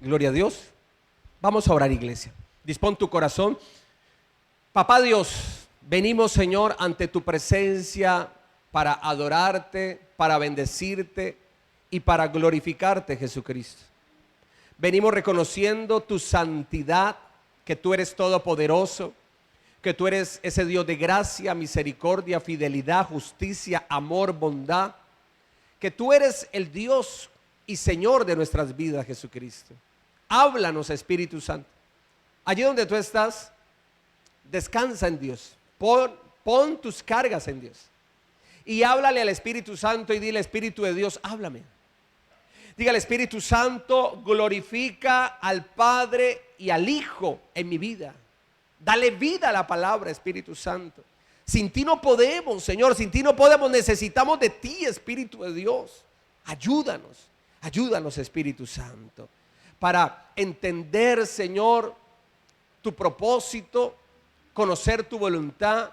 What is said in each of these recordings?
Gloria a Dios. Vamos a orar, iglesia. Dispón tu corazón. Papá Dios, venimos, Señor, ante tu presencia para adorarte, para bendecirte y para glorificarte, Jesucristo. Venimos reconociendo tu santidad, que tú eres todopoderoso, que tú eres ese Dios de gracia, misericordia, fidelidad, justicia, amor, bondad, que tú eres el Dios y Señor de nuestras vidas, Jesucristo. Háblanos, Espíritu Santo. Allí donde tú estás, descansa en Dios. Pon tus cargas en Dios. Y háblale al Espíritu Santo y dile: Espíritu de Dios, háblame. Dígale: Espíritu Santo, glorifica al Padre y al Hijo en mi vida. Dale vida a la palabra, Espíritu Santo. Sin ti no podemos, Señor, sin ti no podemos. Necesitamos de ti, Espíritu de Dios. Ayúdanos, ayúdanos, Espíritu Santo, para entender, Señor, tu propósito, conocer tu voluntad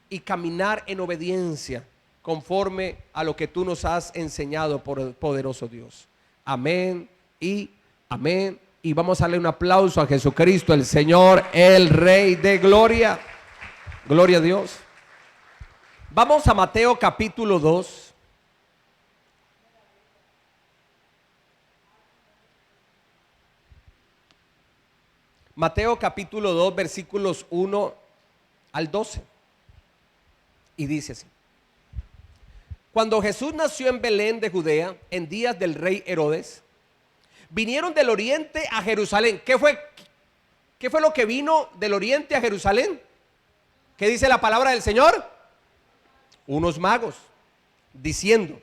y caminar en obediencia conforme a lo que tú nos has enseñado, por el poderoso Dios. Amén y amén. Y vamos a darle un aplauso a Jesucristo, el Señor, el Rey de gloria. Gloria a Dios. Vamos a Mateo capítulo 2. Mateo capítulo 2, versículos 1 al 12. Y dice así: Cuando Jesús nació en Belén de Judea, en días del rey Herodes, vinieron del oriente a Jerusalén. ¿Qué fue lo que vino del oriente a Jerusalén? ¿Qué dice la palabra del Señor? Unos magos, diciendo: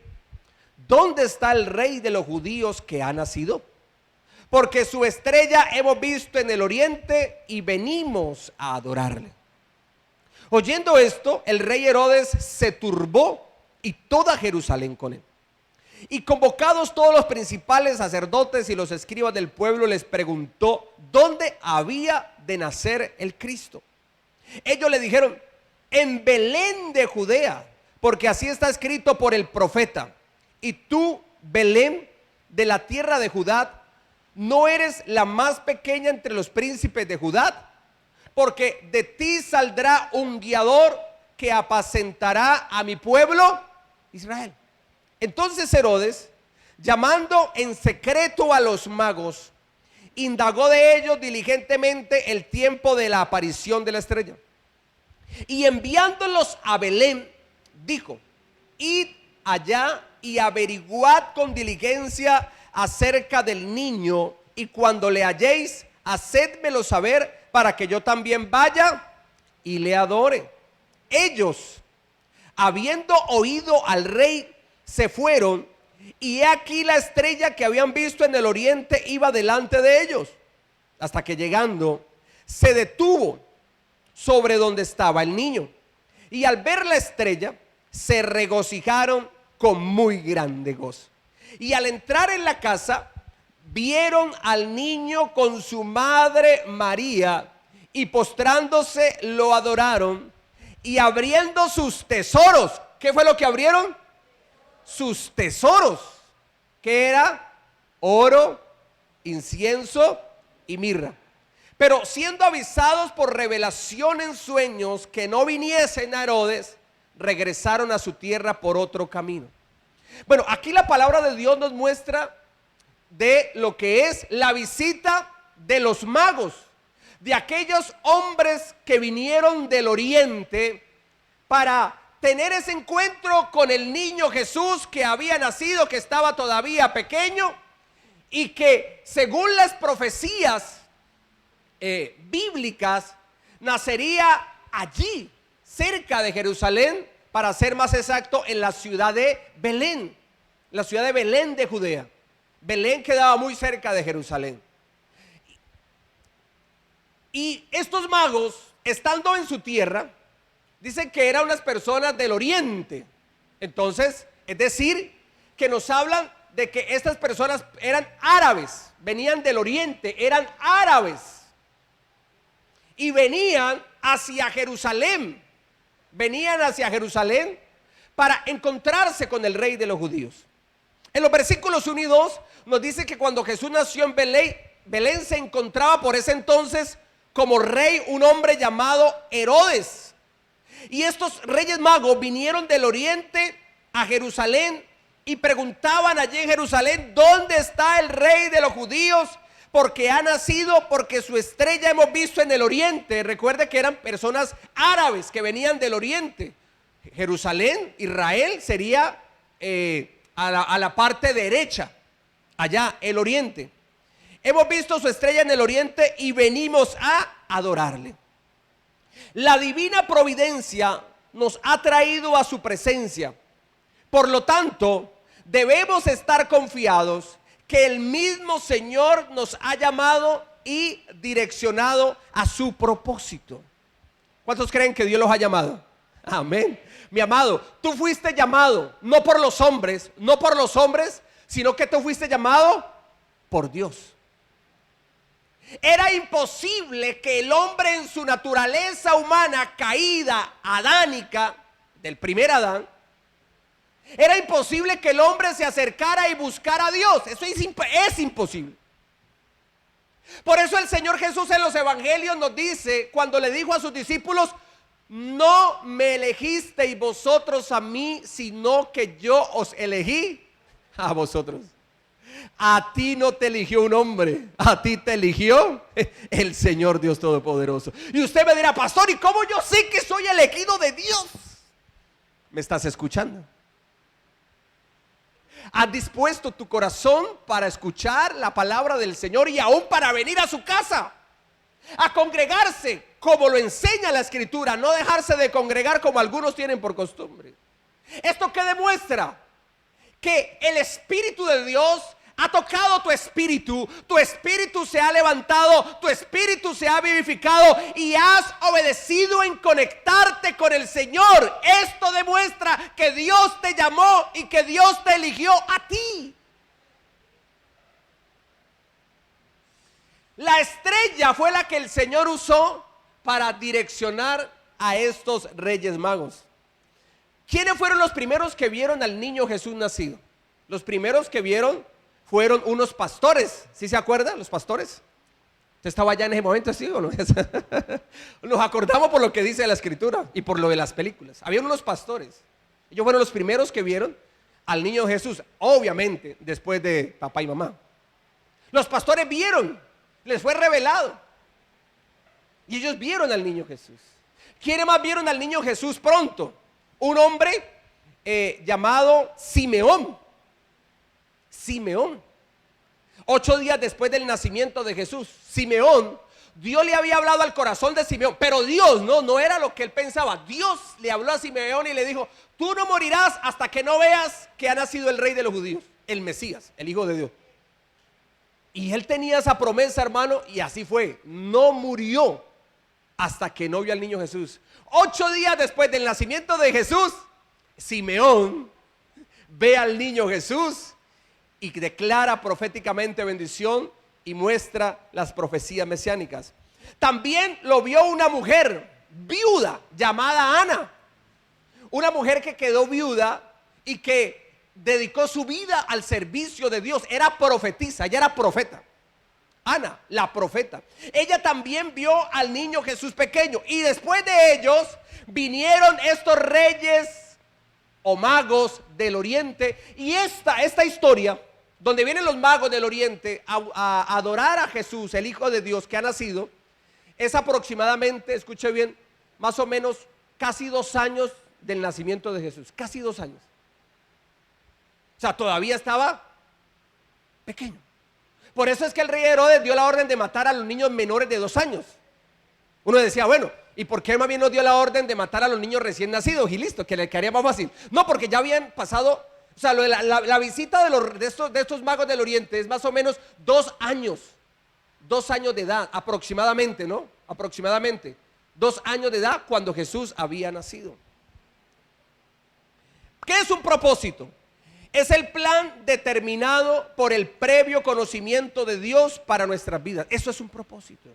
¿dónde está el rey de los judíos que ha nacido? Porque su estrella hemos visto en el oriente y venimos a adorarle. Oyendo esto, el rey Herodes se turbó y toda Jerusalén con él. Y convocados todos los principales sacerdotes y los escribas del pueblo, les preguntó dónde había de nacer el Cristo. Ellos le dijeron: en Belén de Judea, porque así está escrito por el profeta: y tú, Belén, de la tierra de Judá, no eres la más pequeña entre los príncipes de Judá, porque de ti saldrá un guiador que apacentará a mi pueblo Israel. Entonces Herodes, llamando en secreto a los magos, indagó de ellos diligentemente el tiempo de la aparición de la estrella. Y enviándolos a Belén, dijo: id allá y averiguad con diligencia acerca del niño, y cuando le halléis, hacédmelo saber, para que yo también vaya y le adore. Ellos, habiendo oído al rey, se fueron, y he aquí la estrella que habían visto en el oriente iba delante de ellos, hasta que llegando se detuvo sobre donde estaba el niño. Y al ver la estrella se regocijaron con muy grande gozo. Y al entrar en la casa, vieron al niño con su madre María, y postrándose lo adoraron. Y abriendo sus tesoros, ¿qué fue lo que abrieron? Sus tesoros, que era oro, incienso y mirra. Pero siendo avisados por revelación en sueños que no viniesen a Herodes, regresaron a su tierra por otro camino. Bueno, aquí la palabra de Dios nos muestra de lo que es la visita de los magos, de aquellos hombres que vinieron del oriente para tener ese encuentro con el niño Jesús que había nacido, que estaba todavía pequeño, y que según las profecías bíblicas nacería allí, cerca de Jerusalén, para ser más exacto, en la ciudad de Belén, la ciudad de Belén de Judea. Belén quedaba muy cerca de Jerusalén. Y estos magos, estando en su tierra, dicen que eran unas personas del oriente. Entonces, es decir, que nos hablan de que estas personas eran árabes, venían del oriente, eran árabes, y venían hacia Jerusalén. Venían hacia Jerusalén para encontrarse con el rey de los judíos. En los versículos 1 y 2 nos dice que cuando Jesús nació en Belén, Belén se encontraba por ese entonces como rey un hombre llamado Herodes. Y estos reyes magos vinieron del oriente a Jerusalén y preguntaban allí en Jerusalén: ¿dónde está el rey de los judíos? Porque ha nacido, porque su estrella hemos visto en el oriente. Recuerde que eran personas árabes que venían del oriente. Jerusalén, Israel, sería a la parte derecha, allá el oriente. Hemos visto su estrella en el oriente y venimos a adorarle. La divina providencia nos ha traído a su presencia. Por lo tanto, debemos estar confiados que el mismo Señor nos ha llamado y direccionado a su propósito. ¿Cuántos creen que Dios los ha llamado? Amén. Mi amado, tú fuiste llamado no por los hombres, sino que tú fuiste llamado por Dios. Era imposible que el hombre en su naturaleza humana caída, adánica, del primer Adán, era imposible que el hombre se acercara y buscara a Dios. Eso es imposible. Por eso el Señor Jesús en los evangelios nos dice, cuando le dijo a sus discípulos: no me elegisteis vosotros a mí, sino que yo os elegí a vosotros. A ti no te eligió un hombre, a ti te eligió el Señor Dios Todopoderoso. Y usted me dirá: pastor, ¿y cómo yo sé que soy elegido de Dios? ¿Me estás escuchando? ¿Has dispuesto tu corazón para escuchar la palabra del Señor y aún para venir a su casa a congregarse como lo enseña la Escritura? No dejarse de congregar como algunos tienen por costumbre. ¿Esto qué demuestra? Que el Espíritu de Dios ha tocado tu espíritu se ha levantado, tu espíritu se ha vivificado y has obedecido en conectarte con el Señor. Esto demuestra que Dios te llamó y que Dios te eligió a ti. La estrella fue la que el Señor usó para direccionar a estos reyes magos. ¿Quiénes fueron los primeros que vieron al niño Jesús nacido? Los primeros que vieron fueron unos pastores. ¿Sí se acuerdan? Los pastores. ¿Usted estaba allá en ese momento, sí o no? Nos acordamos por lo que dice la Escritura y por lo de las películas. Habían unos pastores. Ellos fueron los primeros que vieron al niño Jesús, obviamente después de papá y mamá. Los pastores vieron, les fue revelado, y ellos vieron al niño Jesús. ¿Quiénes más vieron al niño Jesús pronto? Un hombre llamado Simeón. 8 días después del nacimiento de Jesús, Simeón, Dios le había hablado al corazón de Simeón, pero Dios no era lo que él pensaba. Dios le habló a Simeón y le dijo: tú no morirás hasta que no veas que ha nacido el rey de los judíos, el Mesías, el Hijo de Dios. Y él tenía esa promesa, hermano, y así fue. No murió hasta que no vio al niño Jesús. 8 días después del nacimiento de Jesús, Simeón ve al niño Jesús y declara proféticamente bendición y muestra las profecías mesiánicas. También lo vio una mujer viuda llamada Ana, una mujer que quedó viuda y que dedicó su vida al servicio de Dios. Era profetisa, ella era profeta. Ana, la profeta. Ella también vio al niño Jesús pequeño. Y después de ellos vinieron estos reyes o magos del oriente. Y esta historia, donde vienen los magos del oriente a adorar a Jesús, el Hijo de Dios que ha nacido, es aproximadamente, escuche bien, más o menos casi 2 años del nacimiento de Jesús. Casi 2 años. O sea, todavía estaba pequeño. Por eso es que el rey Herodes dio la orden de matar a los niños menores de 2 años. Uno decía: bueno, ¿y por qué más bien nos dio la orden de matar a los niños recién nacidos? Y listo, que le quedaría más fácil. No, porque ya habían pasado, o sea, la visita de estos magos del oriente es más o menos 2 años. 2 años de edad, aproximadamente, ¿no? Aproximadamente 2 años de edad cuando Jesús había nacido. ¿Qué es un propósito? Es el plan determinado por el previo conocimiento de Dios para nuestras vidas. Eso es un propósito.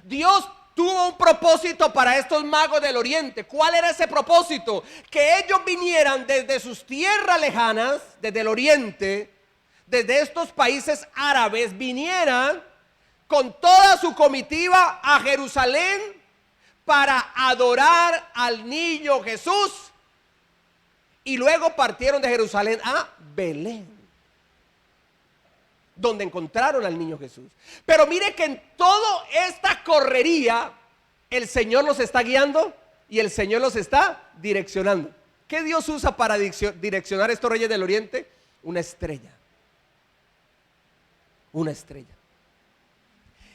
Dios tuvo un propósito para estos magos del oriente. ¿Cuál era ese propósito? Que ellos vinieran desde sus tierras lejanas, desde el oriente, desde estos países árabes, vinieran con toda su comitiva a Jerusalén para adorar al niño Jesús. Y luego partieron de Jerusalén a Belén, donde encontraron al niño Jesús. Pero mire que en toda esta correría el Señor los está guiando y el Señor los está direccionando. ¿Qué Dios usa para direccionar a estos reyes del oriente? Una estrella. Una estrella.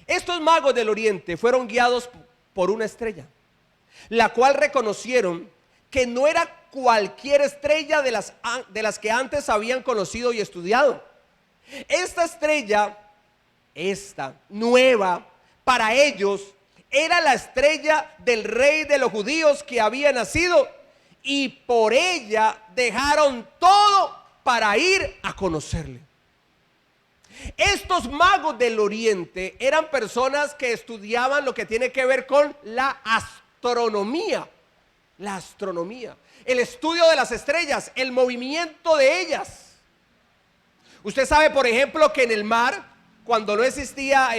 Estos magos del oriente fueron guiados por una estrella, la cual reconocieron que no era cualquier estrella de las que antes habían conocido y estudiado. Esta estrella, esta nueva, para ellos era la estrella del rey de los judíos que había nacido, y por ella dejaron todo para ir a conocerle. Estos magos del oriente eran personas que estudiaban lo que tiene que ver con la astronomía. La astronomía, el estudio de las estrellas, el movimiento de ellas. Usted sabe, por ejemplo, que en el mar, cuando no existía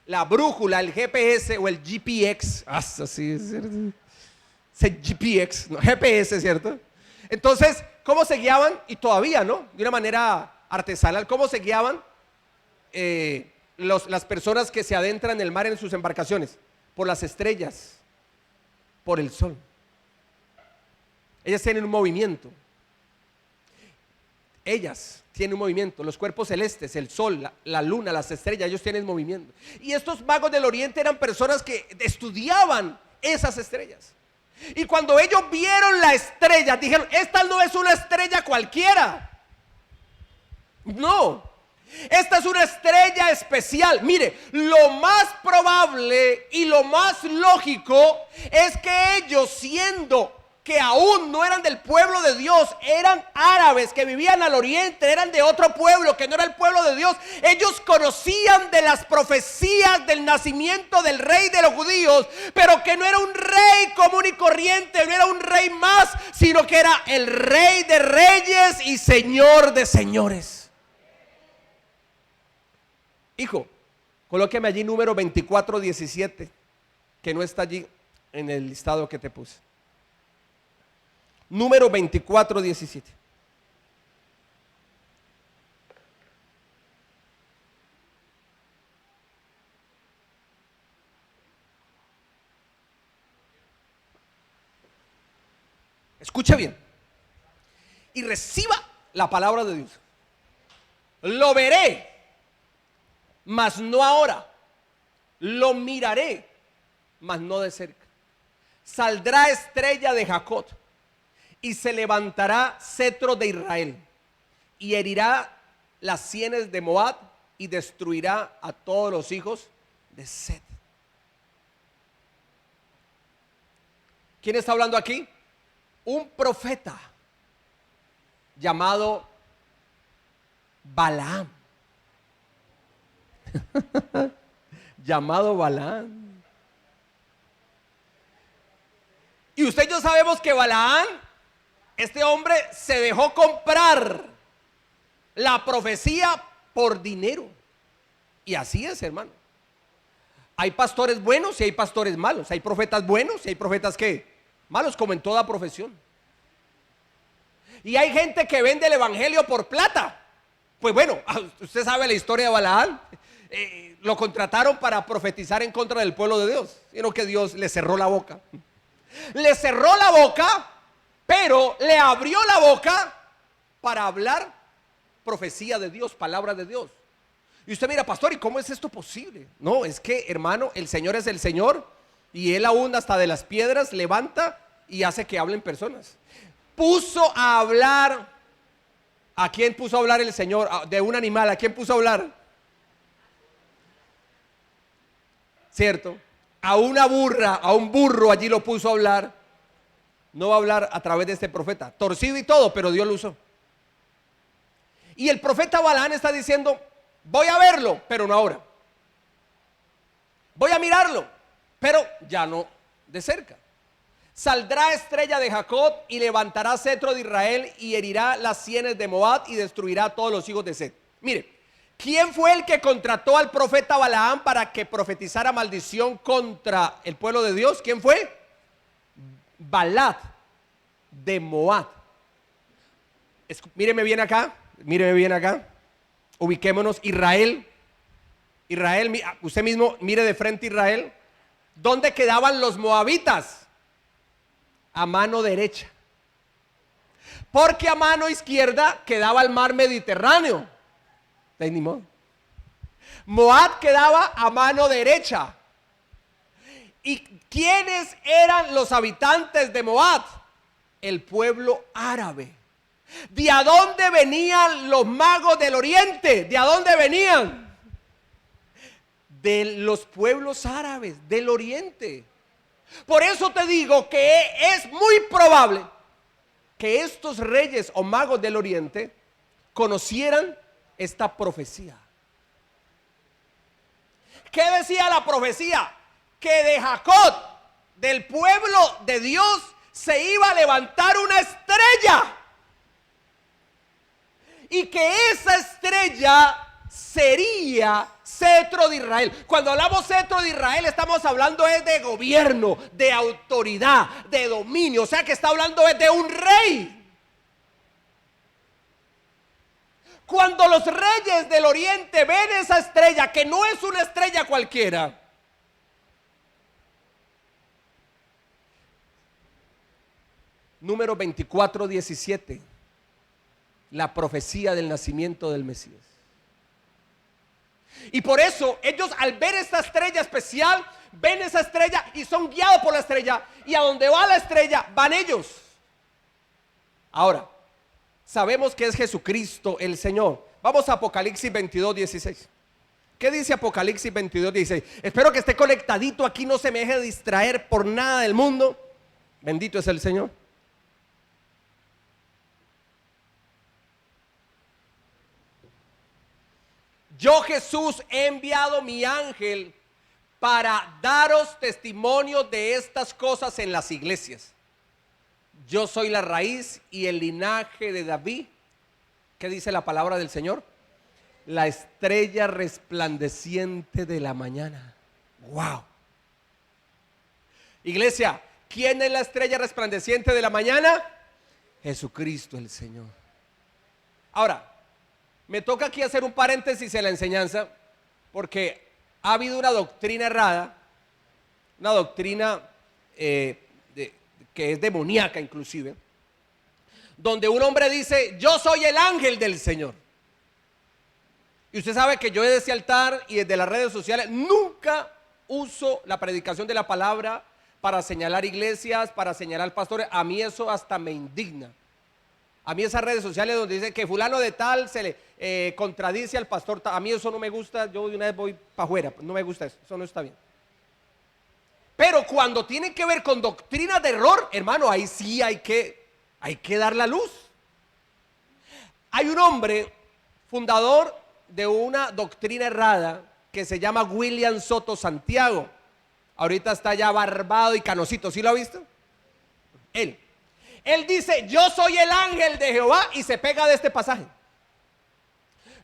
la brújula, el GPS o el GPX, así es cierto, GPX, no, GPS, ¿cierto? Entonces, ¿cómo se guiaban? Y todavía, ¿no? De una manera artesanal, ¿cómo se guiaban las personas que se adentran en el mar en sus embarcaciones? Por las estrellas, por el sol. Ellas tienen un movimiento. Ellas tienen un movimiento. Los cuerpos celestes, el sol, la luna, las estrellas, ellos tienen movimiento. Y estos magos del oriente eran personas que estudiaban esas estrellas. Y cuando ellos vieron la estrella, dijeron: esta no es una estrella cualquiera. No, esta es una estrella especial. Mire, lo más probable y lo más lógico es que ellos, siendo que aún no eran del pueblo de Dios, eran árabes que vivían al oriente, eran de otro pueblo que no era el pueblo de Dios, ellos conocían de las profecías del nacimiento del rey de los judíos, pero que no era un rey común y corriente, no era un rey más, sino que era el rey de reyes y señor de señores. Hijo, colóqueme allí número 2417, que no está allí en el listado que te puse. Número 2417. Escuche bien y reciba la palabra de Dios. Lo veré, mas no ahora. Lo miraré, mas no de cerca. Saldrá estrella de Jacob y se levantará cetro de Israel, y herirá las sienes de Moab y destruirá a todos los hijos de Set. ¿Quién está hablando aquí? Un profeta llamado Balaam. Llamado Balaam. Y usted y yo sabemos que Balaam, este hombre, se dejó comprar la profecía por dinero. Y así es, hermano. Hay pastores buenos y hay pastores malos. Hay profetas buenos y hay profetas que malos, como en toda profesión. Y hay gente que vende el evangelio por plata. Pues bueno, usted sabe la historia de Balaam. Lo contrataron para profetizar en contra del pueblo de Dios, sino que Dios le cerró la boca. Le cerró la boca, pero le abrió la boca para hablar profecía de Dios, palabra de Dios. Y usted mira: pastor, ¿y cómo es esto posible? No, es que, hermano, el Señor es el Señor, y Él aún hasta de las piedras levanta y hace que hablen personas. Puso a hablar. ¿A quién puso a hablar el Señor? De un animal. ¿A quién puso a hablar? ¿Cierto? A una burra, a un burro allí lo puso a hablar. No va a hablar a través de este profeta, torcido y todo, pero Dios lo usó. Y el profeta Balaam está diciendo: voy a verlo, pero no ahora. Voy a mirarlo, pero ya no de cerca. Saldrá estrella de Jacob y levantará cetro de Israel y herirá las sienes de Moab y destruirá a todos los hijos de Set. Mire, ¿quién fue el que contrató al profeta Balaam para que profetizara maldición contra el pueblo de Dios? ¿Quién fue? Balad de Moab. Míreme bien acá, míreme bien acá. Ubiquémonos. Israel, usted mismo mire de frente Israel. ¿Dónde quedaban los moabitas? A mano derecha, porque a mano izquierda quedaba el mar Mediterráneo. Ni modo. Moab quedaba a mano derecha. ¿Y quiénes eran los habitantes de Moab? El pueblo árabe. ¿De a dónde venían los magos del oriente? ¿De a dónde venían? De los pueblos árabes del oriente. Por eso te digo que es muy probable que estos reyes o magos del oriente conocieran esta profecía. ¿Qué decía la profecía? Que de Jacob, del pueblo de Dios, se iba a levantar una estrella. Y que esa estrella sería cetro de Israel. Cuando hablamos cetro de Israel, estamos hablando es de gobierno, de autoridad, de dominio. O sea que está hablando es de un rey. Cuando los reyes del oriente ven esa estrella, que no es una estrella cualquiera, número 24:17, la profecía del nacimiento del Mesías. Y por eso ellos, al ver esta estrella especial, ven esa estrella y son guiados por la estrella, y a donde va la estrella van ellos. Ahora, sabemos que es Jesucristo el Señor. Vamos a Apocalipsis 22:16. ¿Qué dice Apocalipsis 22:16? Espero que esté conectadito aquí, no se me deje distraer por nada del mundo. Bendito es el Señor. Yo, Jesús, he enviado mi ángel para daros testimonio de estas cosas en las iglesias. Yo soy la raíz y el linaje de David. ¿Qué dice la palabra del Señor? La estrella resplandeciente de la mañana. ¡Wow! Iglesia, ¿quién es la estrella resplandeciente de la mañana? Jesucristo el Señor. Ahora, me toca aquí hacer un paréntesis en la enseñanza, porque ha habido una doctrina errada, una doctrina que es demoníaca inclusive, donde un hombre dice: yo soy el ángel del Señor. Y usted sabe que yo desde ese altar y desde las redes sociales nunca uso la predicación de la palabra para señalar iglesias, para señalar pastores. A mí eso hasta me indigna. A mí esas redes sociales donde dicen que fulano de tal se le contradice al pastor, a mí eso no me gusta. Yo de una vez voy para afuera, no me gusta eso no está bien. Pero cuando tiene que ver con doctrinas de error, hermano, ahí sí hay que dar la luz. Hay un hombre fundador de una doctrina errada que se llama William Soto Santiago. Ahorita está ya barbado y canosito, ¿sí lo ha visto? Él dice: yo soy el ángel de Jehová, y se pega de este pasaje.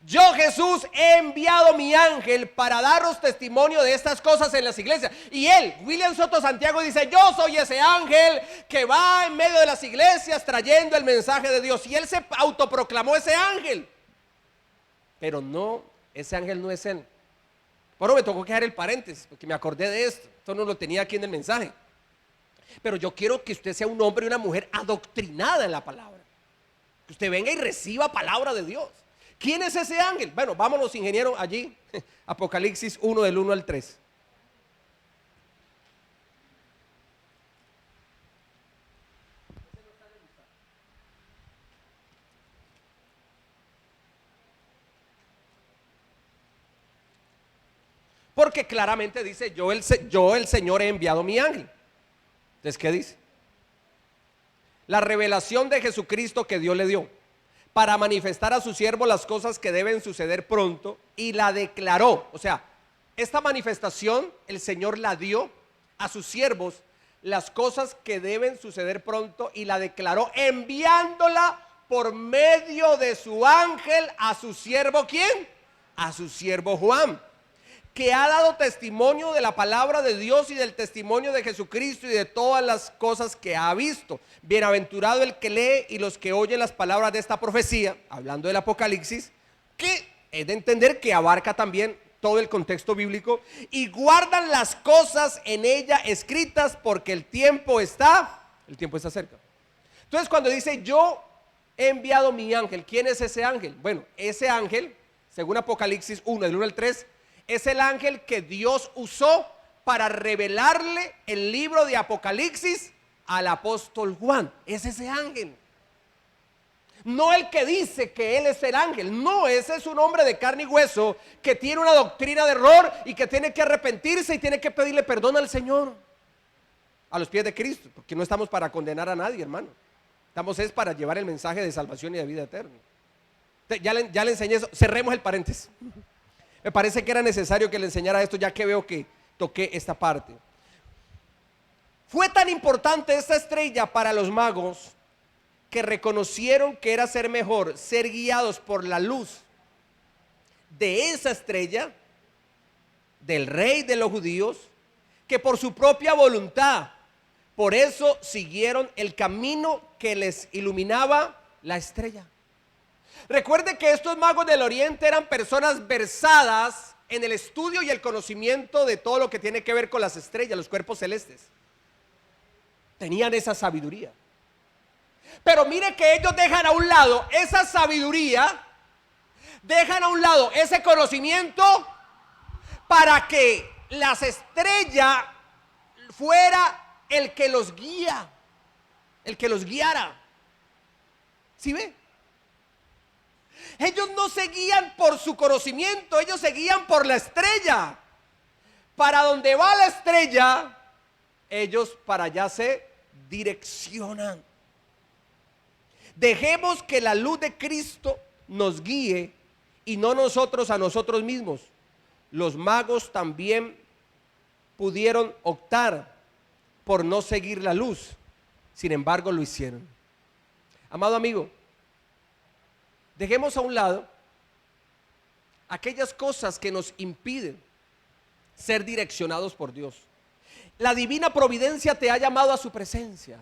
Yo, Jesús, he enviado mi ángel para daros testimonio de estas cosas en las iglesias. Y él, William Soto Santiago, dice: yo soy ese ángel que va en medio de las iglesias trayendo el mensaje de Dios. Y él se autoproclamó ese ángel. Pero no, ese ángel no es él. Bueno, me tocó quedar el paréntesis porque me acordé de esto. Esto no lo tenía aquí en el mensaje. Pero yo quiero que usted sea un hombre y una mujer adoctrinada en la palabra. Que usted venga y reciba palabra de Dios. ¿Quién es ese ángel? Bueno, vámonos, ingeniero, allí. Apocalipsis 1 del 1 al 3. Porque claramente dice: yo el Señor he enviado mi ángel. Entonces, ¿qué dice? La revelación de Jesucristo que Dios le dio para manifestar a su siervo las cosas que deben suceder pronto, y la declaró. O sea, esta manifestación el Señor la dio a sus siervos las cosas que deben suceder pronto y la declaró enviándola por medio de su ángel a su siervo, ¿quién? A su siervo Juan, que ha dado testimonio de la palabra de Dios y del testimonio de Jesucristo y de todas las cosas que ha visto. Bienaventurado el que lee y los que oyen las palabras de esta profecía, hablando del Apocalipsis, que es de entender que abarca también todo el contexto bíblico, y guardan las cosas en ella escritas, porque el tiempo está cerca. Entonces, cuando dice yo he enviado mi ángel, ¿quién es ese ángel? Bueno, ese ángel, según Apocalipsis 1, del 1 al 3, es el ángel que Dios usó para revelarle el libro de Apocalipsis al apóstol Juan. Es ese ángel. No el que dice que él es el ángel. No, ese es un hombre de carne y hueso que tiene una doctrina de error y que tiene que arrepentirse y tiene que pedirle perdón al Señor a los pies de Cristo, porque no estamos para condenar a nadie, hermano. Estamos es para llevar el mensaje de salvación y de vida eterna. Ya le enseñé eso. Cerremos el paréntesis. Me parece que era necesario que le enseñara esto, ya que veo que toqué esta parte. Fue tan importante esta estrella para los magos que reconocieron que era ser mejor ser guiados por la luz de esa estrella, del rey de los judíos, que por su propia voluntad. Por eso siguieron el camino que les iluminaba la estrella. Recuerde que estos magos del oriente eran personas versadas en el estudio y el conocimiento de todo lo que tiene que ver con las estrellas, los cuerpos celestes. Tenían esa sabiduría. Pero mire que ellos dejan a un lado esa sabiduría, dejan a un lado ese conocimiento para que las estrellas fuera el que los guía, el que los guiara. ¿Sí ve? Ellos no se guían por su conocimiento, ellos se guían por la estrella. Para donde va la estrella, ellos para allá se direccionan. Dejemos que la luz de Cristo nos guíe y no nosotros a nosotros mismos. Los magos también pudieron optar por no seguir la luz, sin embargo lo hicieron. Amado amigo, dejemos a un lado aquellas cosas que nos impiden ser direccionados por Dios. La divina providencia te ha llamado a su presencia.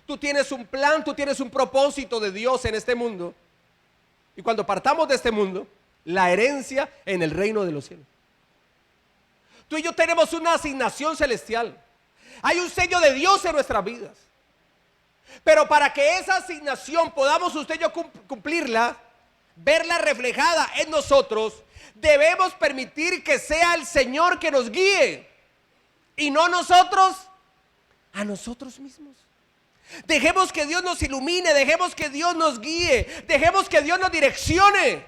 Tú tienes un plan, tú tienes un propósito de Dios en este mundo. Y cuando partamos de este mundo, la herencia en el reino de los cielos. Tú y yo tenemos una asignación celestial. Hay un sello de Dios en nuestras vidas. Pero para que esa asignación podamos usted y yo cumplirla, verla reflejada en nosotros, debemos permitir que sea el Señor que nos guíe y no nosotros a nosotros mismos. Dejemos que Dios nos ilumine, dejemos que Dios nos guíe, dejemos que Dios nos direccione,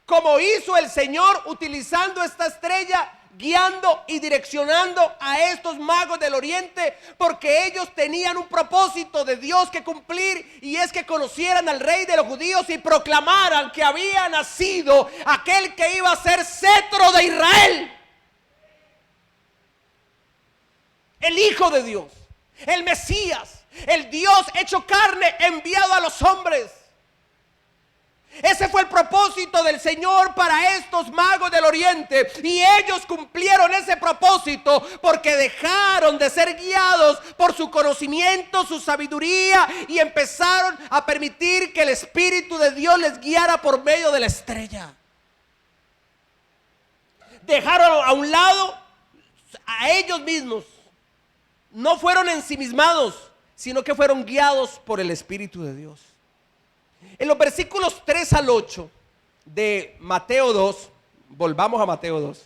como hizo el Señor utilizando esta estrella, guiando y direccionando a estos magos del oriente, porque ellos tenían un propósito de Dios que cumplir, y es que conocieran al rey de los judíos y proclamaran que había nacido aquel que iba a ser cetro de Israel, el Hijo de Dios, el Mesías, el Dios hecho carne, enviado a los hombres. Ese fue el propósito del Señor para estos magos del oriente, y ellos cumplieron ese propósito porque dejaron de ser guiados por su conocimiento, su sabiduría, y empezaron a permitir que el Espíritu de Dios les guiara por medio de la estrella. Dejaron a un lado a ellos mismos. No fueron ensimismados, sino que fueron guiados por el Espíritu de Dios. En los versículos 3 al 8 de Mateo 2, volvamos a Mateo 2.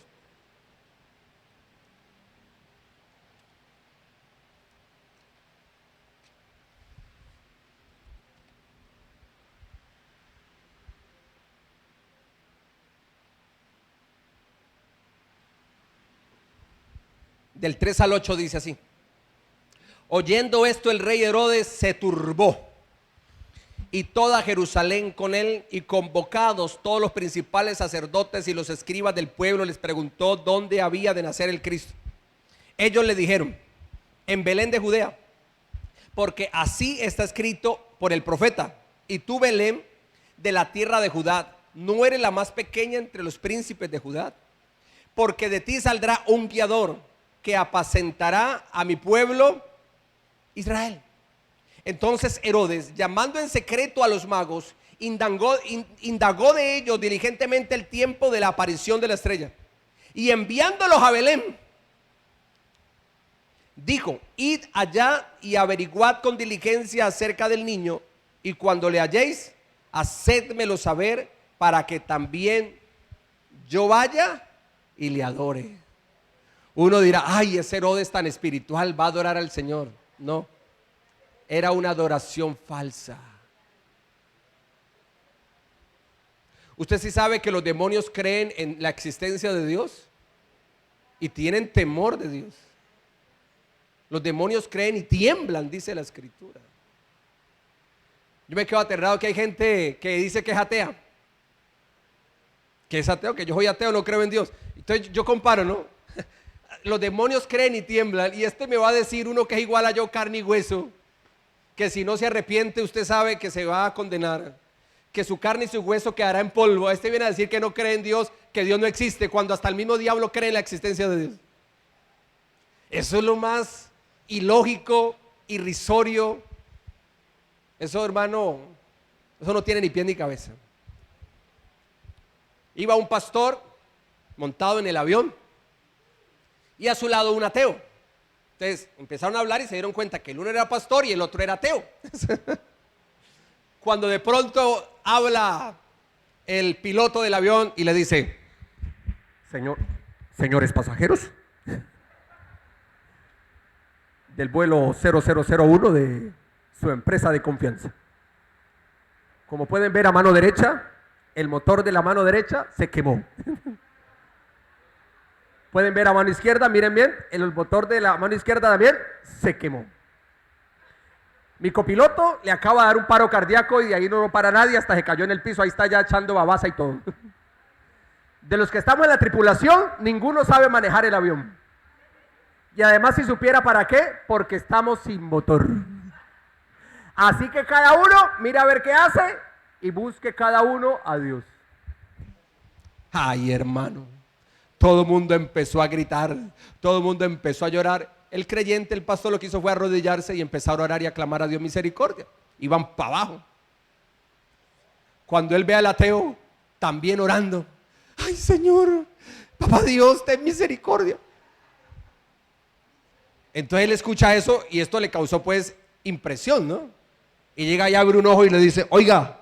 Del 3 al 8 dice así: oyendo esto, el rey Herodes se turbó, y toda Jerusalén con él, y convocados todos los principales sacerdotes y los escribas del pueblo, les preguntó dónde había de nacer el Cristo. Ellos le dijeron: en Belén de Judea, porque así está escrito por el profeta: y tú, Belén, de la tierra de Judá, no eres la más pequeña entre los príncipes de Judá, porque de ti saldrá un guiador que apacentará a mi pueblo Israel. Entonces Herodes, llamando en secreto a los magos, indagó de ellos diligentemente el tiempo de la aparición de la estrella, y enviándolos a Belén, dijo: id allá y averiguad con diligencia acerca del niño, y cuando le halléis, hacedmelo saber, para que también yo vaya y le adore. Uno dirá: ay, ese Herodes tan espiritual va a adorar al Señor. No, era una adoración falsa. Usted sí sabe que los demonios creen en la existencia de Dios y tienen temor de Dios. Los demonios creen y tiemblan, dice la Escritura. Yo me quedo aterrado que hay gente que dice que es atea. Que es ateo, que yo soy ateo, no creo en Dios. Entonces yo comparo, ¿no? Los demonios creen y tiemblan, y me va a decir uno que es igual a yo, carne y hueso, que si no se arrepiente usted sabe que se va a condenar, que su carne y su hueso quedará en polvo. Viene a decir que no cree en Dios, que Dios no existe, cuando hasta el mismo diablo cree en la existencia de Dios. Eso es lo más ilógico, irrisorio. Eso, hermano, eso no tiene ni pie ni cabeza. Iba un pastor montado en el avión y a su lado un ateo. Entonces empezaron a hablar y se dieron cuenta que el uno era pastor y el otro era ateo. Cuando de pronto habla el piloto del avión y le dice: señores pasajeros del vuelo 0001 de su empresa de confianza, como pueden ver a mano derecha, el motor de la mano derecha se quemó. Pueden ver a mano izquierda, miren bien, el motor de la mano izquierda también se quemó. Mi copiloto le acaba de dar un paro cardíaco y de ahí no para nadie, hasta se cayó en el piso, ahí está ya echando babasa y todo. De los que estamos en la tripulación, ninguno sabe manejar el avión. Y además, si supiera para qué, porque estamos sin motor. Así que cada uno mira a ver qué hace y busque cada uno a Dios. Ay, hermano, todo el mundo empezó a gritar, todo el mundo empezó a llorar. El creyente, el pastor, lo que hizo fue arrodillarse y empezar a orar y a clamar a Dios misericordia. Iban para abajo. Cuando él ve al ateo también orando: ay, Señor, papá Dios, ten misericordia. Entonces él escucha eso y esto le causó pues impresión, ¿no? Y llega y abre un ojo y le dice: oiga,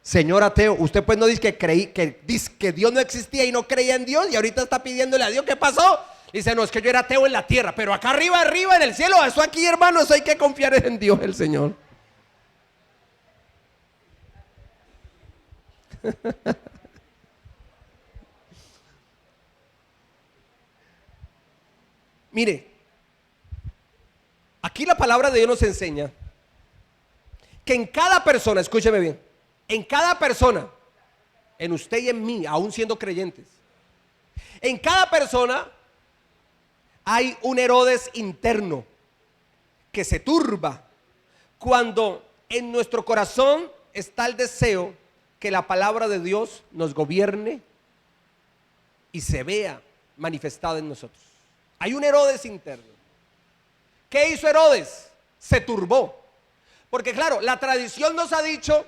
señor ateo, usted pues no dice que Dios no existía y no creía en Dios, y ahorita está pidiéndole a Dios. ¿Qué pasó? Dice: no, es que yo era ateo en la tierra, pero acá arriba en el cielo, eso aquí, hermano, eso hay que confiar en Dios, el Señor. Mire, aquí la palabra de Dios nos enseña que en cada persona, escúcheme bien, en cada persona, en usted y en mí, aún siendo creyentes, en cada persona hay un Herodes interno que se turba cuando en nuestro corazón está el deseo que la palabra de Dios nos gobierne y se vea manifestada en nosotros. Hay un Herodes interno. ¿Qué hizo Herodes? Se turbó. Porque claro, la tradición nos ha dicho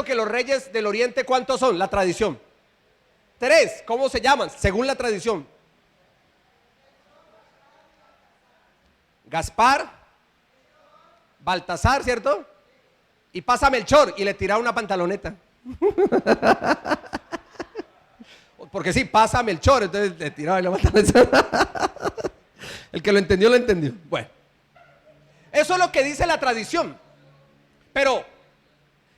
que los reyes del oriente, ¿cuántos son? La tradición. 3, ¿cómo se llaman? Según la tradición. Gaspar, Baltasar, ¿cierto? Y pasa Melchor y le tira una pantaloneta. Porque sí, pasa Melchor, entonces le tiraba la pantaloneta. El que lo entendió, lo entendió. Bueno, eso es lo que dice la tradición. Pero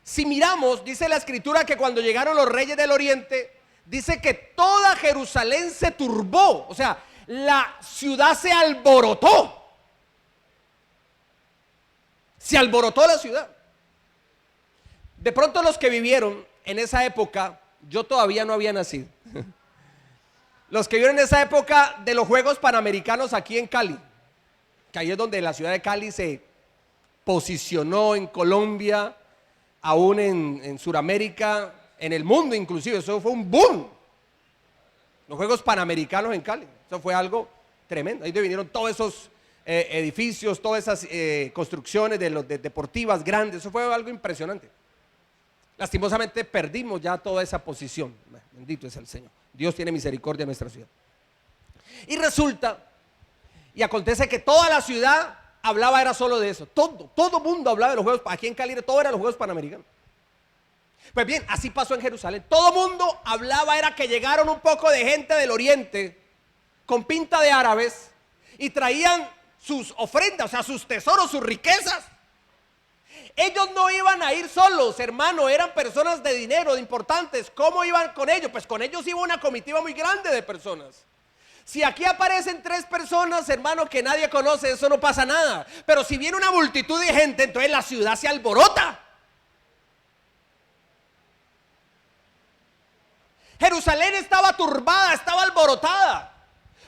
si miramos, dice la Escritura que cuando llegaron los reyes del oriente, dice que toda Jerusalén se turbó. O sea, la ciudad se alborotó. Se alborotó la ciudad. De pronto los que vivieron en esa época, yo todavía no había nacido. Los que vieron esa época de los Juegos Panamericanos aquí en Cali, que ahí es donde la ciudad de Cali se posicionó en Colombia, aún en Sudamérica, en el mundo inclusive, eso fue un boom. Los Juegos Panamericanos en Cali, eso fue algo tremendo. Ahí vinieron todos esos edificios, todas esas construcciones de deportivas grandes, eso fue algo impresionante. Lastimosamente perdimos ya toda esa posición. Bendito es el Señor. Dios tiene misericordia de nuestra ciudad. Y resulta y acontece que toda la ciudad hablaba era solo de eso. Todo mundo hablaba de los Juegos. Aquí en Cali todo era los Juegos Panamericanos. Pues bien, así pasó en Jerusalén. Todo mundo hablaba era que llegaron un poco de gente del oriente con pinta de árabes y traían sus ofrendas, o sea, sus tesoros, sus riquezas. Ellos no iban a ir solos, hermano, eran personas de dinero, de importantes. ¿Cómo iban con ellos? Pues con ellos iba una comitiva muy grande de personas. Si aquí aparecen 3 personas, hermano, que nadie conoce, eso no pasa nada. Pero si viene una multitud de gente, entonces la ciudad se alborota. Jerusalén estaba turbada, estaba alborotada.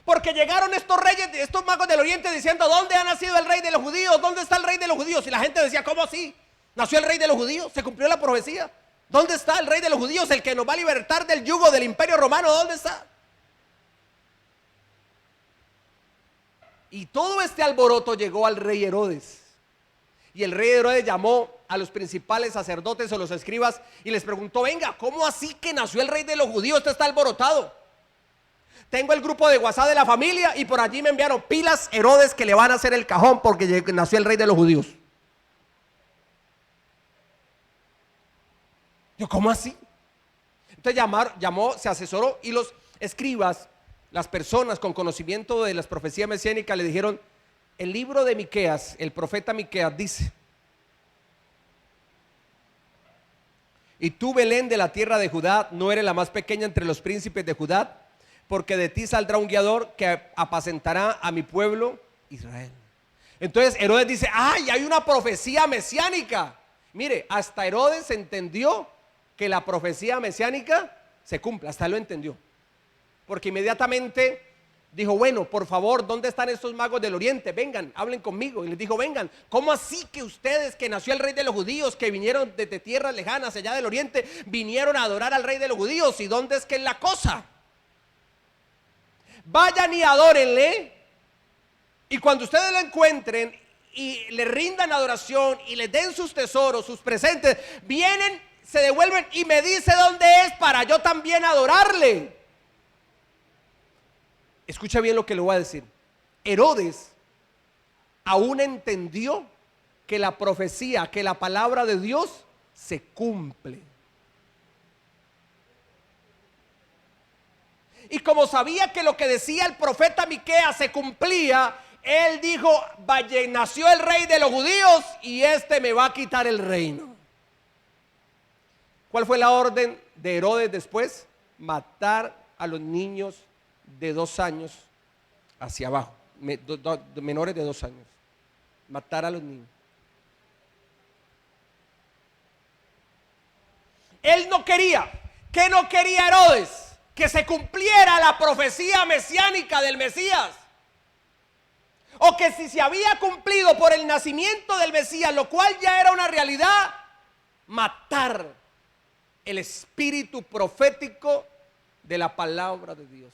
Porque llegaron estos reyes, estos magos del oriente diciendo: ¿dónde ha nacido el rey de los judíos? ¿Dónde está el rey de los judíos? Y la gente decía: ¿cómo así? ¿Nació el rey de los judíos? ¿Se cumplió la profecía? ¿Dónde está el rey de los judíos? El que nos va a libertar del yugo del imperio romano, ¿dónde está? Y todo este alboroto llegó al rey Herodes. Y el rey Herodes llamó a los principales sacerdotes o los escribas y les preguntó: venga, ¿cómo así que nació el rey de los judíos? Esto está alborotado. Tengo el grupo de WhatsApp de la familia y por allí me enviaron pilas Herodes que le van a hacer el cajón porque nació el rey de los judíos. Yo, ¿cómo así? Entonces llamó, se asesoró y los escribas, las personas con conocimiento de las profecías mesiánicas le dijeron: el libro de Miqueas, el profeta Miqueas dice: y tú, Belén, de la tierra de Judá, no eres la más pequeña entre los príncipes de Judá, porque de ti saldrá un guiador que apacentará a mi pueblo Israel. Entonces Herodes dice: ¡ay, hay una profecía mesiánica! Mire, hasta Herodes entendió que la profecía mesiánica se cumple, hasta lo entendió. Porque inmediatamente dijo: bueno, por favor, ¿dónde están estos magos del oriente? Vengan, hablen conmigo. Y les dijo: vengan, ¿cómo así que ustedes, que nació el rey de los judíos, que vinieron desde tierras lejanas allá del oriente, vinieron a adorar al rey de los judíos? ¿Y dónde es que es la cosa? Vayan y adórenle, y cuando ustedes lo encuentren y le rindan adoración y les den sus tesoros, sus presentes, vienen, se devuelven y me dice dónde es para yo también adorarle. Escucha bien lo que le voy a decir. Herodes aún entendió que la profecía, que la palabra de Dios se cumple. Y como sabía que lo que decía el profeta Miqueas se cumplía, él dijo: vaya, nació el rey de los judíos y este me va a quitar el reino. ¿Cuál fue la orden de Herodes después? Matar a los niños de 2 años hacia abajo, menores de 2 años. Matar a los niños. Él no quería. ¿Qué no quería Herodes? Que se cumpliera la profecía mesiánica del Mesías. O que si se había cumplido por el nacimiento del Mesías, lo cual ya era una realidad, matar el espíritu profético de la palabra de Dios.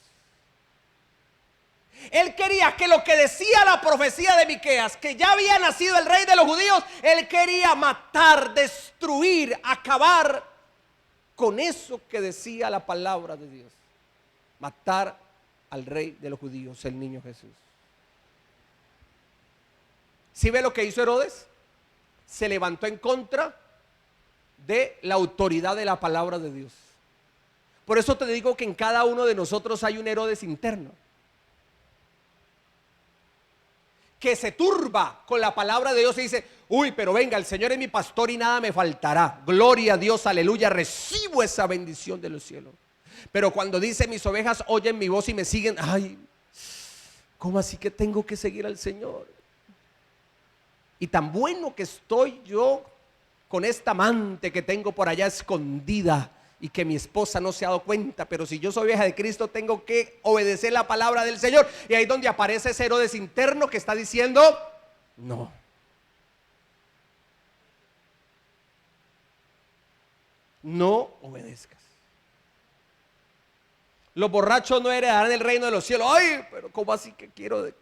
Él quería que lo que decía la profecía de Miqueas, que ya había nacido el rey de los judíos, él quería matar, destruir, acabar con eso que decía la palabra de Dios. Matar al rey de los judíos, el niño Jesús. ¿Sí ve lo que hizo Herodes? Se levantó en contra de la autoridad de la palabra de Dios. Por eso te digo que en cada uno de nosotros hay un Herodes interno, que se turba con la palabra de Dios y dice: uy, pero venga, el Señor es mi pastor y nada me faltará. Gloria a Dios, aleluya, recibo esa bendición de los cielos. Pero cuando dice: mis ovejas oyen mi voz y me siguen, ay, ¿cómo así que tengo que seguir al Señor? Y tan bueno que estoy yo con esta amante que tengo por allá escondida y que mi esposa no se ha dado cuenta, pero si yo soy hija de Cristo tengo que obedecer la palabra del Señor. Y ahí es donde aparece ese Herodes interno que está diciendo no. No obedezcas. Los borrachos no heredarán el reino de los cielos. Ay, pero ¿cómo así que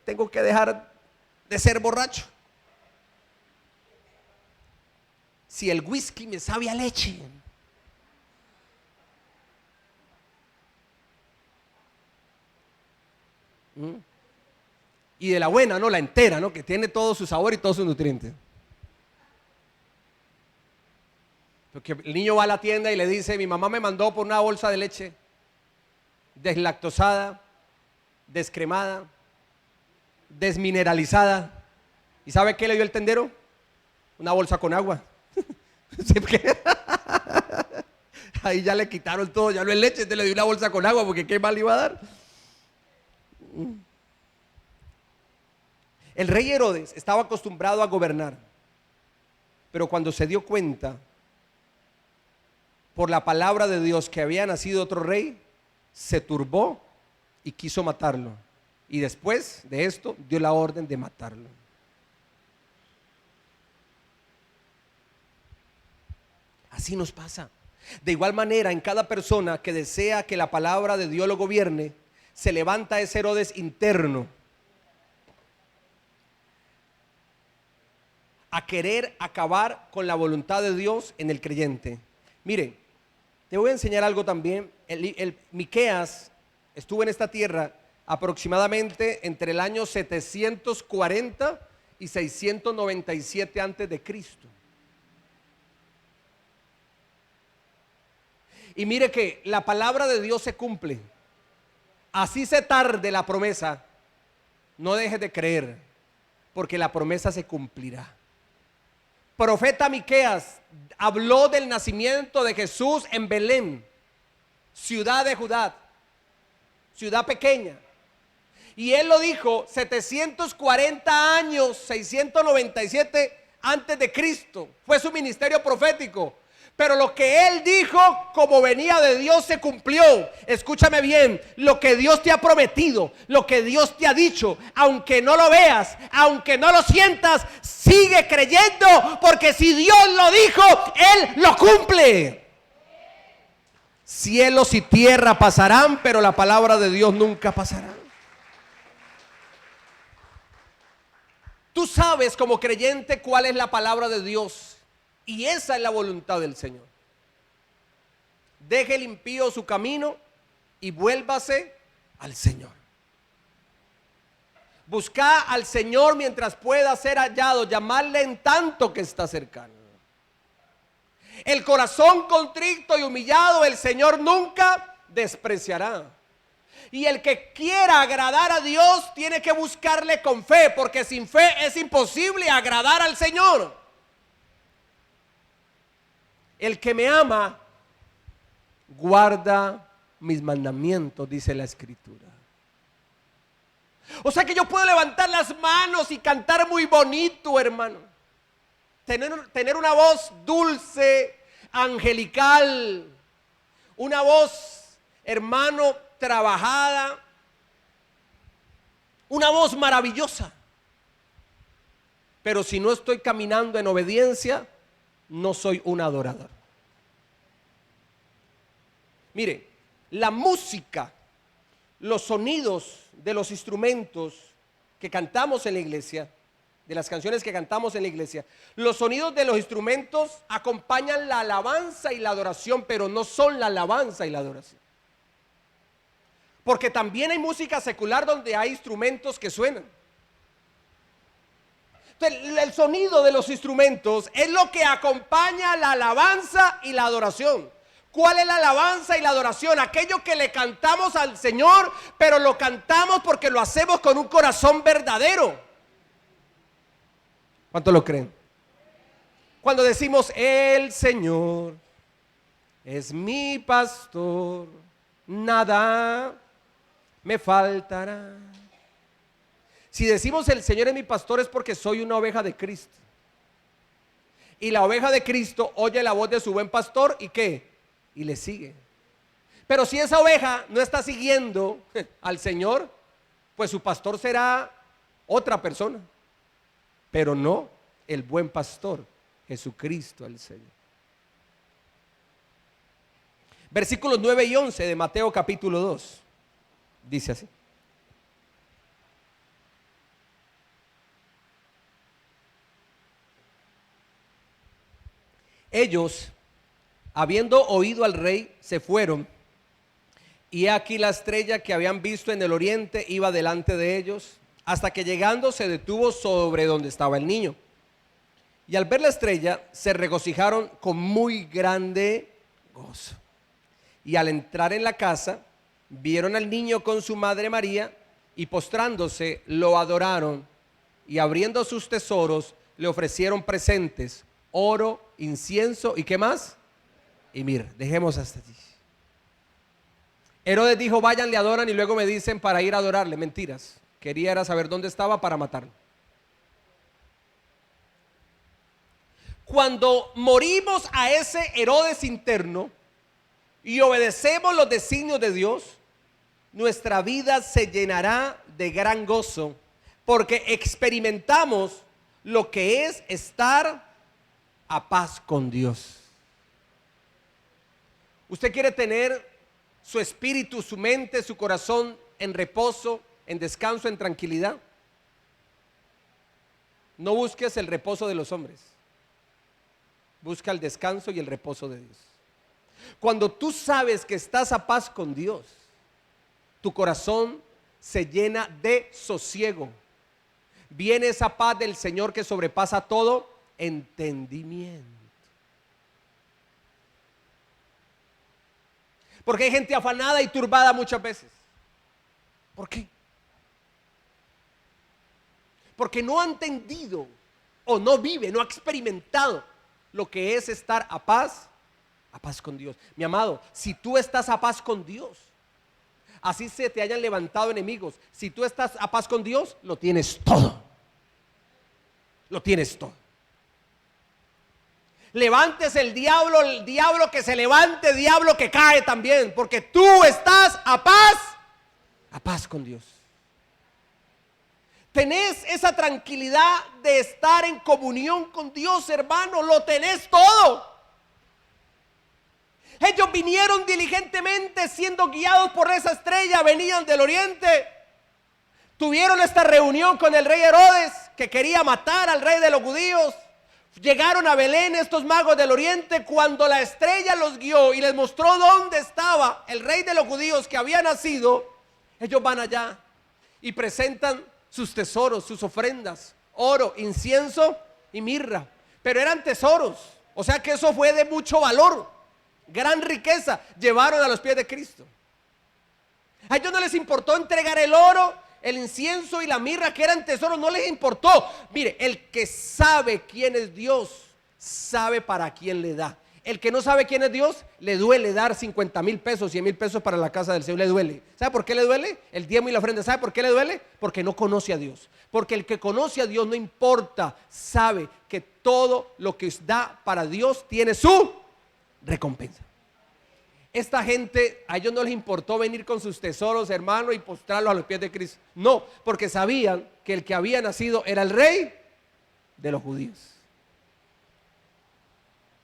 tengo que dejar de ser borracho? Si el whisky me sabe a leche. Y de la buena, no la entera, ¿no? Que tiene todo su sabor y todos sus nutrientes. Porque el niño va a la tienda y le dice: mi mamá me mandó por una bolsa de leche deslactosada, descremada, desmineralizada. ¿Y sabe qué le dio el tendero? Una bolsa con agua. ¿Sí? Ahí ya le quitaron todo, ya no es leche, te le dio una bolsa con agua, porque ¿qué más le iba a dar? El rey Herodes estaba acostumbrado a gobernar, pero cuando se dio cuenta por la palabra de Dios que había nacido otro rey, se turbó y quiso matarlo. Y después de esto dio la orden de matarlo. Así nos pasa. De igual manera, en cada persona que desea que la palabra de Dios lo gobierne, se levanta ese Herodes interno a querer acabar con la voluntad de Dios en el creyente. Miren, te voy a enseñar algo también. Miqueas estuvo en esta tierra aproximadamente entre el año 740 y 697 antes de Cristo. Y mire que la palabra de Dios se cumple. Así se tarde la promesa, no dejes de creer, porque la promesa se cumplirá. Profeta Miqueas habló del nacimiento de Jesús en Belén, ciudad de Judá, ciudad pequeña. Y él lo dijo 740 años, 697 antes de Cristo. Fue su ministerio profético. Pero lo que él dijo, como venía de Dios, se cumplió. Escúchame bien, lo que Dios te ha prometido, lo que Dios te ha dicho, aunque no lo veas, aunque no lo sientas, sigue creyendo, porque si Dios lo dijo, Él lo cumple. Cielos y tierra pasarán, pero la palabra de Dios nunca pasará. Tú sabes como creyente cuál es la palabra de Dios. Y esa es la voluntad del Señor. Deje el impío su camino y vuélvase al Señor. Busca al Señor mientras pueda ser hallado, llamarle en tanto que está cercano. El corazón contrito y humillado el Señor nunca despreciará. Y el que quiera agradar a Dios tiene que buscarle con fe, porque sin fe es imposible agradar al Señor. El que me ama, guarda mis mandamientos, dice la Escritura. O sea que yo puedo levantar las manos y cantar muy bonito, hermano. Tener una voz dulce, angelical. Una voz, hermano, trabajada. Una voz maravillosa. Pero si no estoy caminando en obediencia, no soy un adorador. Mire, la música, los sonidos de los instrumentos que cantamos en la iglesia, de las canciones que cantamos en la iglesia, los sonidos de los instrumentos acompañan la alabanza y la adoración, pero no son la alabanza y la adoración. Porque también hay música secular donde hay instrumentos que suenan. El sonido de los instrumentos es lo que acompaña la alabanza y la adoración. ¿Cuál es la alabanza y la adoración? Aquello que le cantamos al Señor, pero lo cantamos porque lo hacemos con un corazón verdadero. ¿Cuántos lo creen? Cuando decimos: el Señor es mi pastor, nada me faltará. Si decimos el Señor es mi pastor, es porque soy una oveja de Cristo. Y la oveja de Cristo oye la voz de su buen pastor, ¿y qué? y le sigue. Pero si esa oveja no está siguiendo al Señor, pues su pastor será otra persona, pero no el buen pastor, Jesucristo el Señor. Versículos 9 y 11 de Mateo capítulo 2, dice así. Ellos, habiendo oído al rey, se fueron, y aquí la estrella que habían visto en el oriente iba delante de ellos, hasta que llegando se detuvo sobre donde estaba el niño. Y al ver la estrella se regocijaron con muy grande gozo. Y al entrar en la casa, vieron al niño con su madre María, y postrándose lo adoraron, y abriendo sus tesoros le ofrecieron presentes, oro, incienso y ¿qué más? Y mirra. Dejemos hasta allí. Herodes dijo: vayan, le adoran y luego me dicen para ir a adorarle. Mentiras. Quería era saber dónde estaba para matarlo. Cuando morimos a ese Herodes interno y obedecemos los designios de Dios, nuestra vida se llenará de gran gozo, porque experimentamos lo que es estar a paz con Dios. Usted quiere tener su espíritu, su mente, su corazón en reposo, en descanso, en tranquilidad. No busques el reposo de los hombres, busca el descanso y el reposo de Dios. Cuando tú sabes que estás a paz con Dios, tu corazón se llena de sosiego. Viene esa paz del Señor que sobrepasa todo entendimiento. Porque hay gente afanada y turbada muchas veces. ¿Por qué? Porque no ha entendido o no vive, no ha experimentado lo que es estar a paz con Dios. Mi amado, si tú estás a paz con Dios, así se te hayan levantado enemigos, si tú estás a paz con Dios, lo tienes todo. Lo tienes todo. Levantes el diablo que se levante, diablo que cae también, porque tú estás a paz con Dios. Tenés esa tranquilidad de estar en comunión con Dios, hermano, lo tenés todo. Ellos vinieron diligentemente siendo guiados por esa estrella, venían del oriente. Tuvieron esta reunión con el rey Herodes, que quería matar al rey de los judíos. Llegaron a Belén estos magos del oriente. Cuando la estrella los guió y les mostró dónde estaba el rey de los judíos que había nacido, ellos van allá y presentan sus tesoros, sus ofrendas, oro, incienso y mirra. Pero eran tesoros, o sea que eso fue de mucho valor, gran riqueza. Llevaron a los pies de Cristo. A ellos no les importó entregar el oro, el incienso y la mirra, que eran tesoros, no les importó. Mire, el que sabe quién es Dios, sabe para quién le da. El que no sabe quién es Dios, le duele dar 50,000 pesos, 100,000 pesos para la casa del Señor, le duele. ¿Sabe por qué le duele? El diezmo y la ofrenda. ¿Sabe por qué le duele? Porque no conoce a Dios. Porque el que conoce a Dios, no importa, sabe que todo lo que da para Dios tiene su recompensa. Esta gente, a ellos no les importó venir con sus tesoros, hermano, y postrarlos a los pies de Cristo. No, porque sabían que el que había nacido era el rey de los judíos.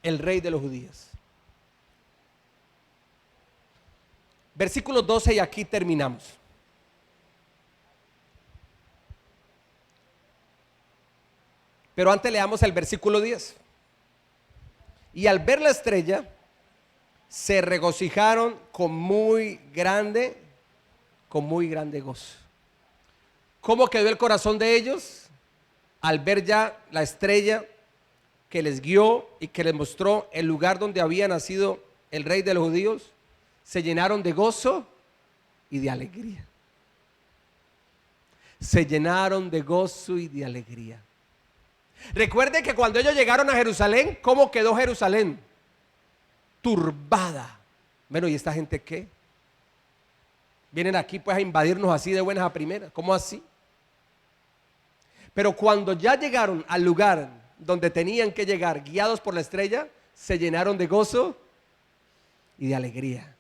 El rey de los judíos. Versículo 12 y aquí terminamos. Pero antes leamos el versículo 10. Y al ver la estrella, se regocijaron con muy grande gozo. ¿Cómo quedó el corazón de ellos? Al ver ya la estrella que les guió y que les mostró el lugar donde había nacido el rey de los judíos, se llenaron de gozo y de alegría. Se llenaron de gozo y de alegría. Recuerde que cuando ellos llegaron a Jerusalén, ¿cómo quedó Jerusalén? Turbada. Bueno, ¿y esta gente qué? Vienen aquí pues a invadirnos así de buenas a primeras. ¿Cómo así? Pero cuando ya llegaron al lugar donde tenían que llegar, guiados por la estrella, se llenaron de gozo y de alegría.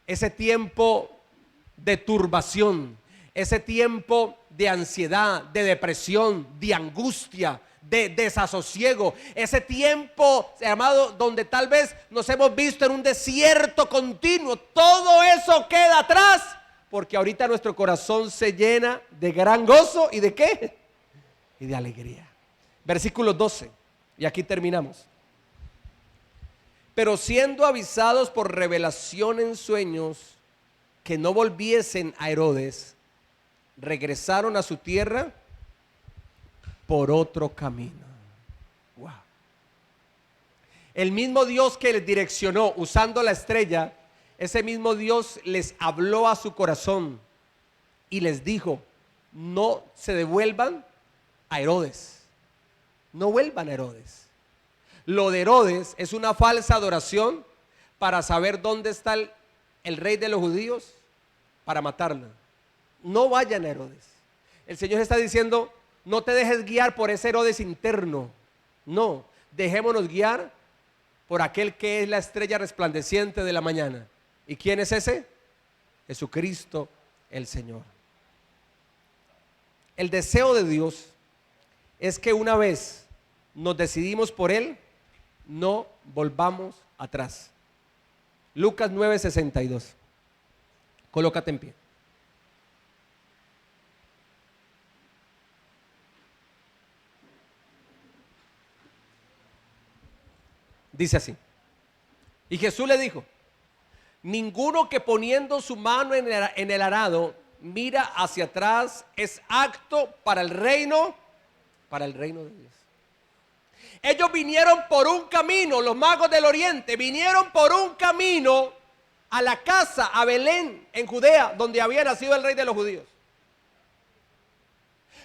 Ese tiempo de turbación, ese tiempo de ansiedad, de depresión, de angustia, de desasosiego, ese tiempo, amado, donde tal vez nos hemos visto en un desierto continuo, todo eso queda atrás, porque ahorita nuestro corazón se llena de gran gozo y de ¿qué? Y de alegría. Versículo 12, y aquí terminamos. Pero siendo avisados por revelación en sueños que no volviesen a Herodes, regresaron a su tierra por otro camino. Wow. El mismo Dios que les direccionó usando la estrella, ese mismo Dios les habló a su corazón y les dijo: no se devuelvan a Herodes, no vuelvan a Herodes. Lo de Herodes es una falsa adoración para saber dónde está el rey de los judíos, para matarlo. No vayan a Herodes. El Señor está diciendo: no te dejes guiar por ese Herodes interno. No, dejémonos guiar por aquel que es la estrella resplandeciente de la mañana. ¿Y quién es ese? Jesucristo el Señor. El deseo de Dios es que una vez nos decidimos por Él, no volvamos atrás. Lucas 9:62. Colócate en pie. Dice así: y Jesús le dijo: ninguno que poniendo su mano en el arado mira hacia atrás es apto para el reino de Dios. Ellos vinieron por un camino, los magos del oriente vinieron por un camino a la casa, a Belén, en Judea, donde había nacido el rey de los judíos.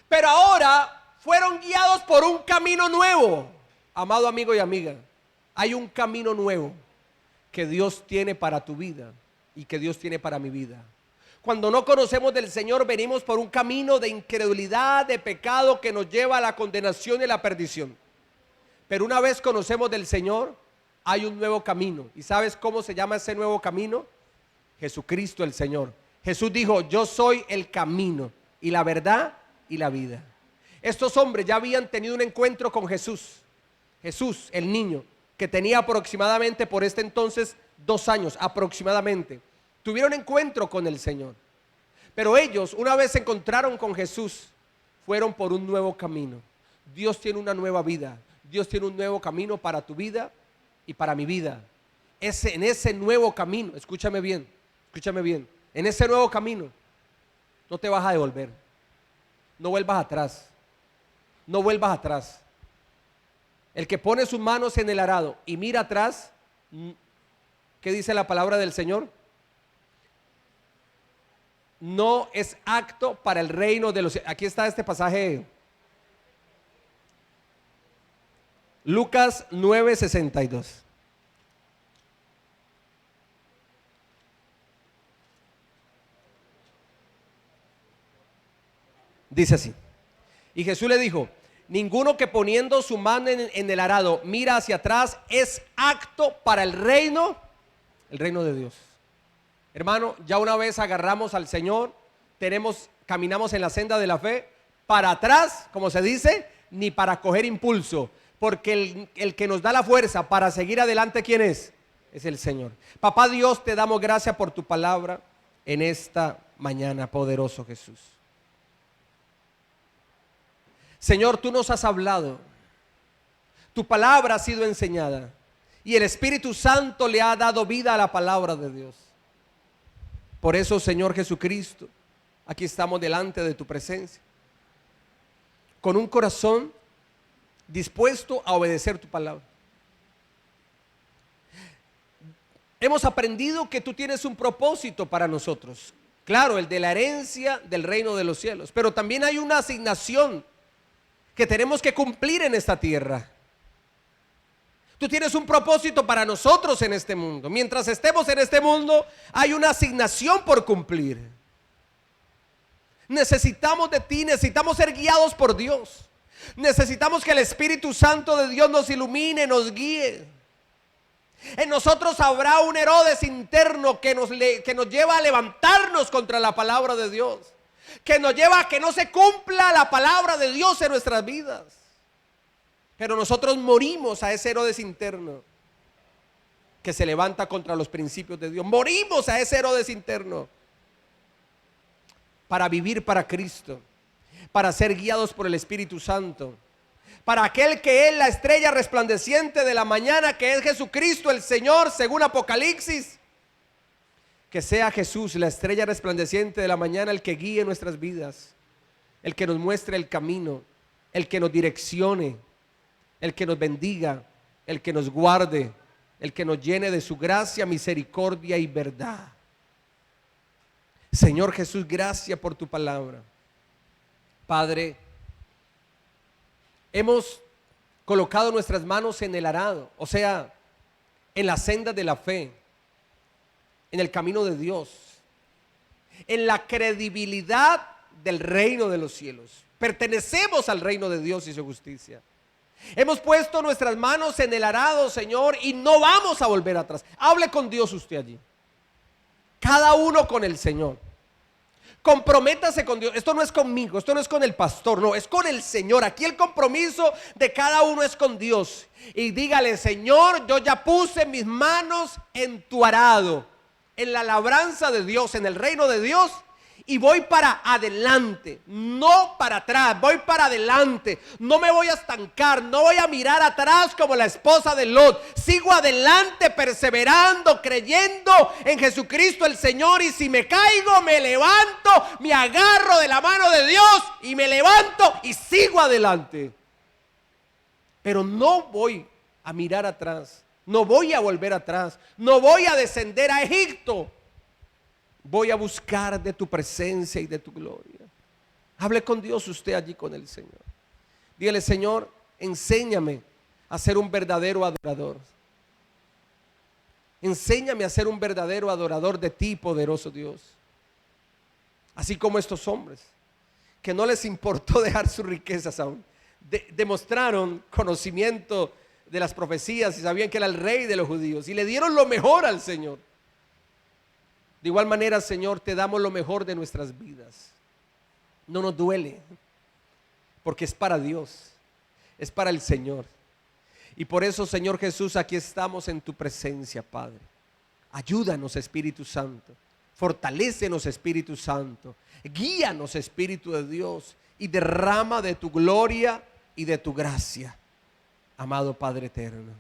Pero ahora fueron guiados por un camino nuevo. Amado amigo y amiga, hay un camino nuevo que Dios tiene para tu vida y que Dios tiene para mi vida. Cuando no conocemos del Señor, venimos por un camino de incredulidad, de pecado que nos lleva a la condenación y la perdición. Pero una vez conocemos del Señor, hay un nuevo camino. ¿Y sabes cómo se llama ese nuevo camino? Jesucristo el Señor. Jesús dijo: yo soy el camino y la verdad y la vida. Estos hombres ya habían tenido un encuentro con Jesús. Jesús, el niño, que tenía aproximadamente por este entonces 2 años, aproximadamente. Tuvieron encuentro con el Señor. Pero ellos, una vez se encontraron con Jesús, fueron por un nuevo camino. Dios tiene una nueva vida. Dios tiene un nuevo camino para tu vida y para mi vida. En ese nuevo camino, escúchame bien, en ese nuevo camino no te vas a devolver. No vuelvas atrás. No vuelvas atrás. El que pone sus manos en el arado y mira atrás, ¿qué dice la palabra del Señor? No es apto para el reino de los cielos. Aquí está este pasaje. Lucas 9:62. Dice así: y Jesús le dijo: ninguno que poniendo su mano en el arado mira hacia atrás es apto para el reino de Dios. Hermano, ya una vez agarramos al Señor, caminamos en la senda de la fe, para atrás, como se dice, ni para coger impulso, porque el que nos da la fuerza para seguir adelante, ¿quién es? Es el Señor. Papá Dios, te damos gracias por tu palabra en esta mañana, poderoso Jesús. Señor, tú nos has hablado, tu palabra ha sido enseñada y el Espíritu Santo le ha dado vida a la palabra de Dios. Por eso, Señor Jesucristo, aquí estamos delante de tu presencia, con un corazón dispuesto a obedecer tu palabra. Hemos aprendido que tú tienes un propósito para nosotros, claro, el de la herencia del reino de los cielos, pero también hay una asignación que tenemos que cumplir en esta tierra. Tú tienes un propósito para nosotros en este mundo. Mientras estemos en este mundo, hay una asignación por cumplir. Necesitamos de ti, necesitamos ser guiados por Dios. Necesitamos que el Espíritu Santo de Dios nos ilumine, nos guíe. En nosotros habrá un Herodes interno que nos lleva a levantarnos contra la palabra de Dios, que nos lleva a que no se cumpla la palabra de Dios en nuestras vidas. Pero nosotros morimos a ese Herodes interno que se levanta contra los principios de Dios. Morimos a ese Herodes interno para vivir para Cristo, para ser guiados por el Espíritu Santo, para aquel que es la estrella resplandeciente de la mañana, que es Jesucristo el Señor, según Apocalipsis. Que sea Jesús, la estrella resplandeciente de la mañana, el que guíe nuestras vidas, el que nos muestre el camino, el que nos direccione, el que nos bendiga, el que nos guarde, el que nos llene de su gracia, misericordia y verdad. Señor Jesús, gracias por tu palabra. Padre, hemos colocado nuestras manos en el arado, o sea, en la senda de la fe, en el camino de Dios, en la credibilidad del reino de los cielos. Pertenecemos al reino de Dios y su justicia. Hemos puesto nuestras manos en el arado, Señor, y no vamos a volver atrás. Hable con Dios usted allí, cada uno con el Señor. Comprométase con Dios. Esto no es conmigo, esto no es con el pastor, no, es con el Señor. Aquí el compromiso de cada uno es con Dios. Y dígale: Señor, yo ya puse mis manos en tu arado, en la labranza de Dios, en el reino de Dios, y voy para adelante, no para atrás, voy para adelante. No me voy a estancar, no voy a mirar atrás como la esposa de Lot. Sigo adelante, perseverando, creyendo en Jesucristo el Señor. Y si me caigo, me levanto, me agarro de la mano de Dios y me levanto y sigo adelante. Pero no voy a mirar atrás, no voy a volver atrás, no voy a descender a Egipto. Voy a buscar de tu presencia y de tu gloria. Hable con Dios usted allí con el Señor. Dígale: Señor, enséñame a ser un verdadero adorador. Enséñame a ser un verdadero adorador de ti, poderoso Dios. Así como estos hombres, que no les importó dejar sus riquezas aún. Demostraron conocimiento de las profecías y sabían que era el rey de los judíos. Y le dieron lo mejor al Señor. De igual manera, Señor, te damos lo mejor de nuestras vidas. No nos duele, porque es para Dios, es para el Señor. Y por eso, Señor Jesús, aquí estamos en tu presencia, Padre. Ayúdanos, Espíritu Santo. Fortalécenos, Espíritu Santo. Guíanos, Espíritu de Dios, y derrama de tu gloria y de tu gracia, amado Padre eterno.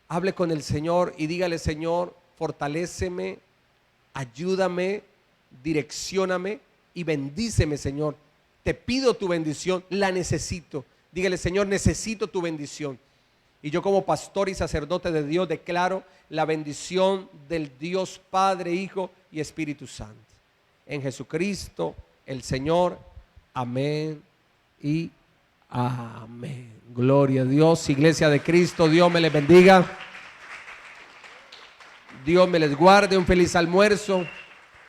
Hable con el Señor y dígale: Señor, fortaléceme, ayúdame, direccióname y bendíceme, Señor. Te pido tu bendición, la necesito. Dígale: Señor, necesito tu bendición. Y yo, como pastor y sacerdote de Dios, declaro la bendición del Dios Padre, Hijo y Espíritu Santo. En Jesucristo, el Señor. Amén y amén. Gloria a Dios. Iglesia de Cristo, Dios me les bendiga. Dios me les guarde. Un feliz almuerzo.